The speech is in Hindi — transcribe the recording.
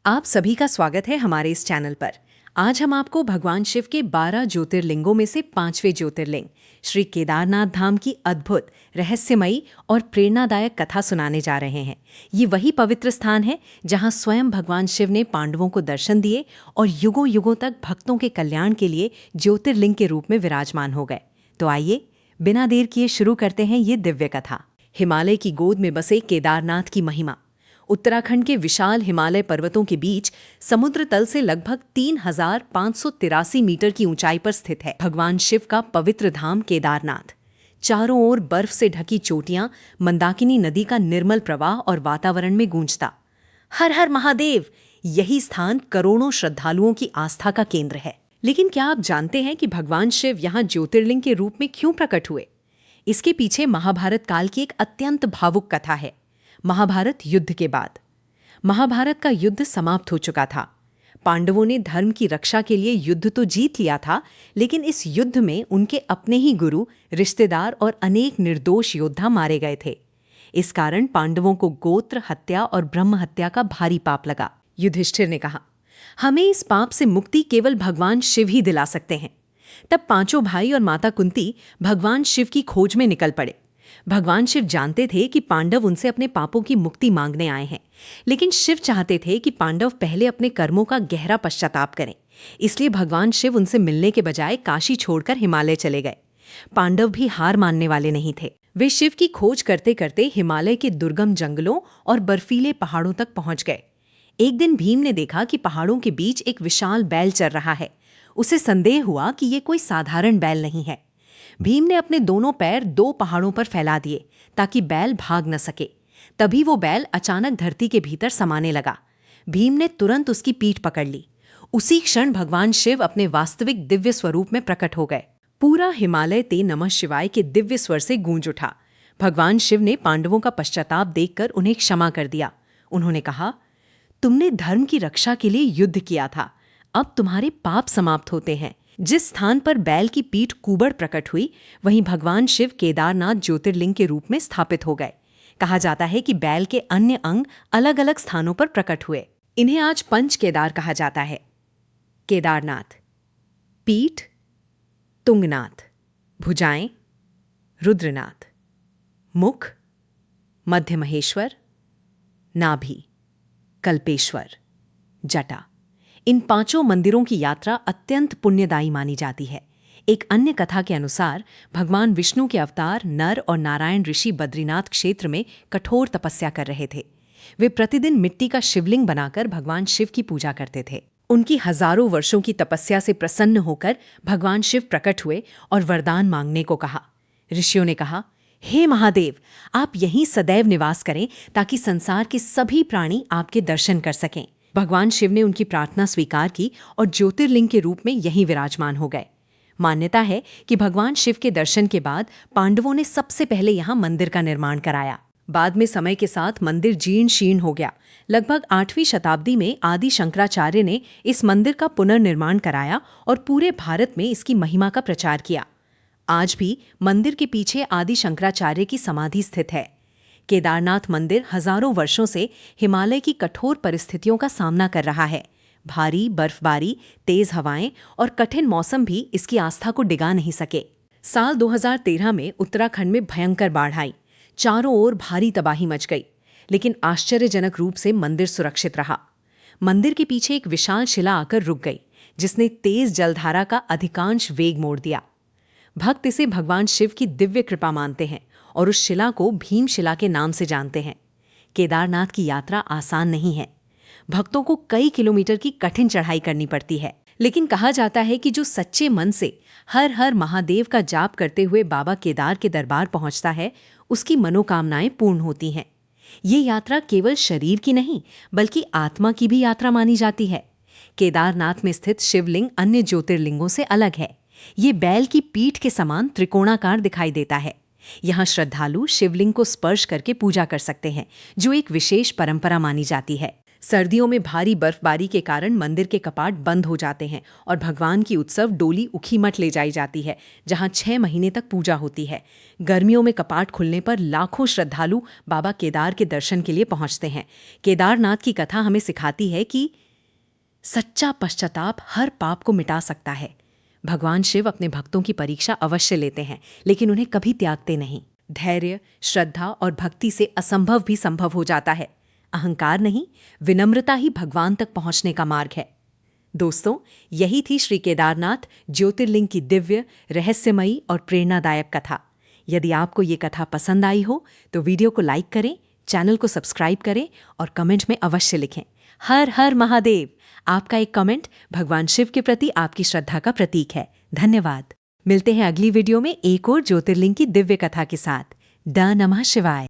आप सभी का स्वागत है हमारे इस चैनल पर। आज हम आपको भगवान शिव के 12 ज्योतिर्लिंगों में से 5वें ज्योतिर्लिंग श्री केदारनाथ धाम की अद्भुत, रहस्यमयी और प्रेरणादायक कथा सुनाने जा रहे हैं। ये वही पवित्र स्थान है जहां स्वयं भगवान शिव ने पांडवों को दर्शन दिए और युगों युगों तक भक्तों के कल्याण के लिए ज्योतिर्लिंग के रूप में विराजमान हो गए। तो आइए बिना देर किए शुरू करते हैं ये दिव्य कथा। हिमालय की गोद में बसे केदारनाथ की महिमा। उत्तराखंड के विशाल हिमालय पर्वतों के बीच समुद्र तल से लगभग 3,583 मीटर की ऊंचाई पर स्थित है भगवान शिव का पवित्र धाम केदारनाथ। चारों ओर बर्फ से ढकी चोटियां, मंदाकिनी नदी का निर्मल प्रवाह और वातावरण में गूंजता हर हर महादेव। यही स्थान करोड़ों श्रद्धालुओं की आस्था का केंद्र है। लेकिन क्या आप जानते हैं कि भगवान शिव यहाँ ज्योतिर्लिंग के रूप में क्यों प्रकट हुए? इसके पीछे महाभारत काल की एक अत्यंत भावुक कथा है। महाभारत युद्ध के बाद महाभारत का युद्ध समाप्त हो चुका था। पांडवों ने धर्म की रक्षा के लिए युद्ध तो जीत लिया था, लेकिन इस युद्ध में उनके अपने ही गुरु, रिश्तेदार और अनेक निर्दोष योद्धा मारे गए थे। इस कारण पांडवों को गोत्र हत्या और ब्रह्म हत्या का भारी पाप लगा। युधिष्ठिर ने कहा, हमें इस पाप से मुक्ति केवल भगवान शिव ही दिला सकते हैं। तब पांचों भाई और माता कुंती भगवान शिव की खोज में निकल पड़े। भगवान शिव जानते थे कि पांडव उनसे अपने पापों की मुक्ति मांगने आए हैं, लेकिन शिव चाहते थे कि पांडव पहले अपने कर्मों का गहरा पश्चाताप करें। इसलिए भगवान शिव उनसे मिलने के बजाय काशी छोड़कर हिमालय चले गए। पांडव भी हार मानने वाले नहीं थे। वे शिव की खोज करते करते हिमालय के दुर्गम जंगलों और बर्फीले पहाड़ों तक पहुंच गए। एक दिन भीम ने देखा कि पहाड़ों के बीच एक विशाल बैल चल रहा है। उसे संदेह हुआ कि ये कोई साधारण बैल नहीं है। भीम ने अपने दोनों पैर 2 पहाड़ों पर फैला दिए ताकि बैल भाग न सके। तभी वो बैल अचानक धरती के भीतर समाने लगा। भीम ने तुरंत उसकी पीठ पकड़ ली। उसी क्षण भगवान शिव अपने वास्तविक दिव्य स्वरूप में प्रकट हो गए। पूरा हिमालय ते नमः शिवाय के दिव्य स्वर से गूंज उठा। भगवान शिव ने पांडवों का पश्चाताप देखकर उन्हें क्षमा कर दिया। उन्होंने कहा, तुमने धर्म की रक्षा के लिए युद्ध किया था, अब तुम्हारे पाप समाप्त होते हैं। जिस स्थान पर बैल की पीठ कुबड़ प्रकट हुई, वहीं भगवान शिव केदारनाथ ज्योतिर्लिंग के रूप में स्थापित हो गए। कहा जाता है कि बैल के अन्य अंग अलग अलग स्थानों पर प्रकट हुए। इन्हें आज पंच केदार कहा जाता है। केदारनाथ, पीठ तुंगनाथ, भुजाएं रुद्रनाथ, मुख मध्य महेश्वर, नाभि कल्पेश्वर, जटा। इन 5 मंदिरों की यात्रा अत्यंत पुण्यदायी मानी जाती है। एक अन्य कथा के अनुसार भगवान विष्णु के अवतार नर और नारायण ऋषि बद्रीनाथ क्षेत्र में कठोर तपस्या कर रहे थे। वे प्रतिदिन मिट्टी का शिवलिंग बनाकर भगवान शिव की पूजा करते थे। उनकी हजारों वर्षों की तपस्या से प्रसन्न होकर भगवान शिव प्रकट हुए और वरदान मांगने को कहा। ऋषियों ने कहा, हे महादेव, आप यहीं सदैव निवास करें ताकि संसार के सभी प्राणी आपके दर्शन कर सकें। भगवान शिव ने उनकी प्रार्थना स्वीकार की और ज्योतिर्लिंग के रूप में यहीं विराजमान हो गए। मान्यता है कि भगवान शिव के दर्शन के बाद पांडवों ने सबसे पहले यहाँ मंदिर का निर्माण कराया। बाद में समय के साथ मंदिर जीर्ण शीर्ण हो गया। लगभग 8वीं शताब्दी में आदि शंकराचार्य ने इस मंदिर का पुनर्निर्माण कराया और पूरे भारत में इसकी महिमा का प्रचार किया। आज भी मंदिर के पीछे आदि शंकराचार्य की समाधि स्थित है। केदारनाथ मंदिर हजारों वर्षों से हिमालय की कठोर परिस्थितियों का सामना कर रहा है। भारी बर्फबारी, तेज हवाएं और कठिन मौसम भी इसकी आस्था को डिगा नहीं सके। साल 2013 में उत्तराखंड में भयंकर बाढ़ आई। चारों ओर भारी तबाही मच गई, लेकिन आश्चर्यजनक रूप से मंदिर सुरक्षित रहा। मंदिर के पीछे एक विशाल शिला आकर रुक गई, जिसने तेज जलधारा का अधिकांश वेग मोड़ दिया। भक्त इसे भगवान शिव की दिव्य कृपा मानते हैं और उस शिला को भीम शिला के नाम से जानते हैं। केदारनाथ की यात्रा आसान नहीं है। भक्तों को कई किलोमीटर की कठिन चढ़ाई करनी पड़ती है, लेकिन कहा जाता है कि जो सच्चे मन से हर हर महादेव का जाप करते हुए बाबा केदार के दरबार पहुंचता है, उसकी मनोकामनाएं पूर्ण होती हैं। ये यात्रा केवल शरीर की नहीं, बल्कि आत्मा की भी यात्रा मानी जाती है। केदारनाथ में स्थित शिवलिंग अन्य ज्योतिर्लिंगों से अलग है। ये बैल की पीठ के समान त्रिकोणाकार दिखाई देता है। यहाँ श्रद्धालु शिवलिंग को स्पर्श करके पूजा कर सकते हैं, जो एक विशेष परंपरा मानी जाती है। सर्दियों में भारी बर्फबारी के कारण मंदिर के कपाट बंद हो जाते हैं और भगवान की उत्सव डोली ऊखीमठ ले जाई जाती है, जहां 6 महीने तक पूजा होती है। गर्मियों में कपाट खुलने पर लाखों श्रद्धालु बाबा केदार के दर्शन के लिए पहुंचते हैं। केदारनाथ की कथा हमें सिखाती है कि सच्चा पश्चाताप हर पाप को मिटा सकता है। भगवान शिव अपने भक्तों की परीक्षा अवश्य लेते हैं, लेकिन उन्हें कभी त्यागते नहीं। धैर्य, श्रद्धा और भक्ति से असंभव भी संभव हो जाता है। अहंकार नहीं, विनम्रता ही भगवान तक पहुंचने का मार्ग है। दोस्तों, यही थी श्री केदारनाथ ज्योतिर्लिंग की दिव्य, रहस्यमयी और प्रेरणादायक कथा। यदि आपको ये कथा पसंद आई हो तो वीडियो को लाइक करें, चैनल को सब्सक्राइब करें और कमेंट में अवश्य लिखें, हर हर महादेव। आपका एक कमेंट भगवान शिव के प्रति आपकी श्रद्धा का प्रतीक है। धन्यवाद। मिलते हैं अगली वीडियो में एक और ज्योतिर्लिंग की दिव्य कथा के साथ। ड नमः शिवाय।